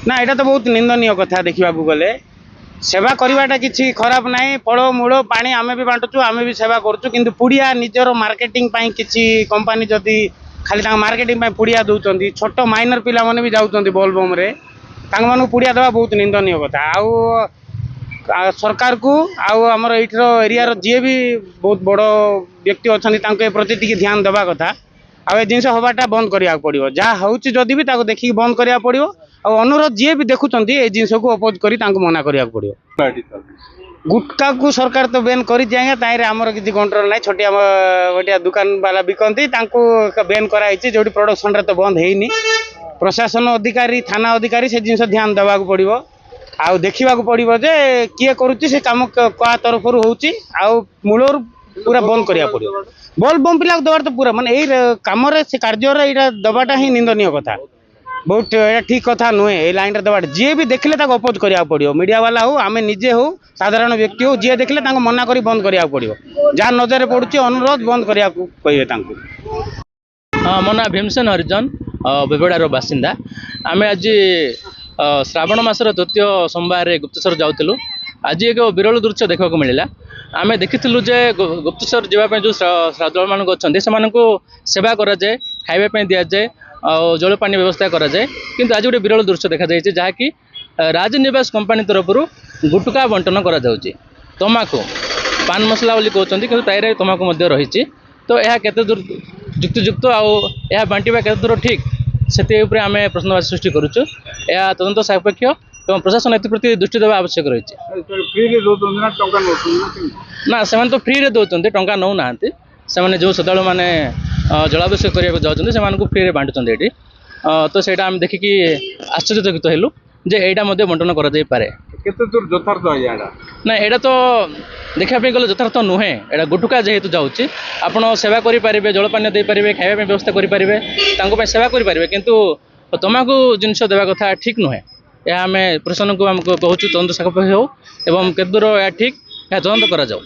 ना यहाँ तो बहुत निंदनीय कथा देखा गले सेवा करवाटा किसी खराब ना फल मूल पानी आम भी बांटुचु आम भी सेवा करुचु कि पुड़िया निजर मार्केटिंग किसी कंपनी जदि खाली मार्केटिंग पुड़िया दौरान छोट माइनर पिला भी जाऊँच बोलबम पुड़िया देवा बहुत निंदनीय कथा आउ सरकार को आमर एरिया जी भी बहुत बड़ व्यक्ति अच्छा प्रति टी ध्यान देवा कथा आ जिन हवाटा बंद करा पड़ो जहाँ हूँ जदि भी देखिए बंद करा पड़ो अनुरोध जी भी देखुं ये जिनस को अपोज कर मना करा पड़ो। गुटका को सरकार तो बैन कर आमर किसी कंट्रोल ना छोटिया गोटिया दुकान वाला बिकती बैन कराई जो प्रोडक्शन तो बंद होनी प्रशासन अधिकारी थाना अधिकारी से जिन ध्यान देवा पड़ो आउ देखा पड़ो जे किए करुच्ची से कम क्या तरफ मूल पूरा बंद करा पड़ो बल बम पिला दबार तो पूरा माने यही कम से कार्य दबाटा ही निंदनीय कथा बहुत ठीक कथा नुहे ये लाइन दबा जी भी देखले अपोज करा पड़ो मीडिया वाला हो आम निजे हो साधारण व्यक्ति हो जी देखले मना कर बंद करा पड़ो जहाँ नजर पड़ुची अनुरोध बंद करा कहे। हाँ मो ना भीमसेन हरिजन बेबेड़ार बासिंदा आम आज श्रावण मासर तृतीय सोमवार गुप्तेश्वर जाऊँ आज एक विरल दृश्य देखा मिलला आम देखी जे गुप्तेश्वर जावाई जो श्रद्धालु मान अच्छा से सेवा कराए खावाई दि जाए और जलपानी व्यवस्था कराए किंतु आज गोटे विरल दृश्य देखा जाए जहाँकि राजनिवास कंपानी तरफ गुटुका बंटन करा तमाकू पान मसला बोली कहते कि ताई तमाकू रही तो यह केते दूर युक्तियुक्त आ बांटा केते दूर ठीक से आम प्रश्नवाची सृष्टि करुचु यह तदंत सापेक्ष और प्रशासन एप्रति दृष्टि देवा आवश्यक रही ना से तो फ्री दौरान टंका नौ ना से जो श्रद्धालु मैंने जलाभिषेक करने जाऊँ से फ्री बांटुंट ये तो सहीटा आम देखिकी आश्चर्यचकित हेलु जे यहाँ बंटन करे ना यहाँ तो देखापी गले यथार्थ नुहे यहाँ गुटुका जेहेतु जाऊँगी आपड़ सेवा करेंगे जलपान दे पारे खावाई व्यवस्था करेंगे सेवा करेंगे किंतु तमाकू जिनस देवा कथा ठीक नुहे यह आम प्रशासन को आम कहूँ तदंत सापेक्ष हो केते दूर यह ठीक यह तदंत करा जाऊ।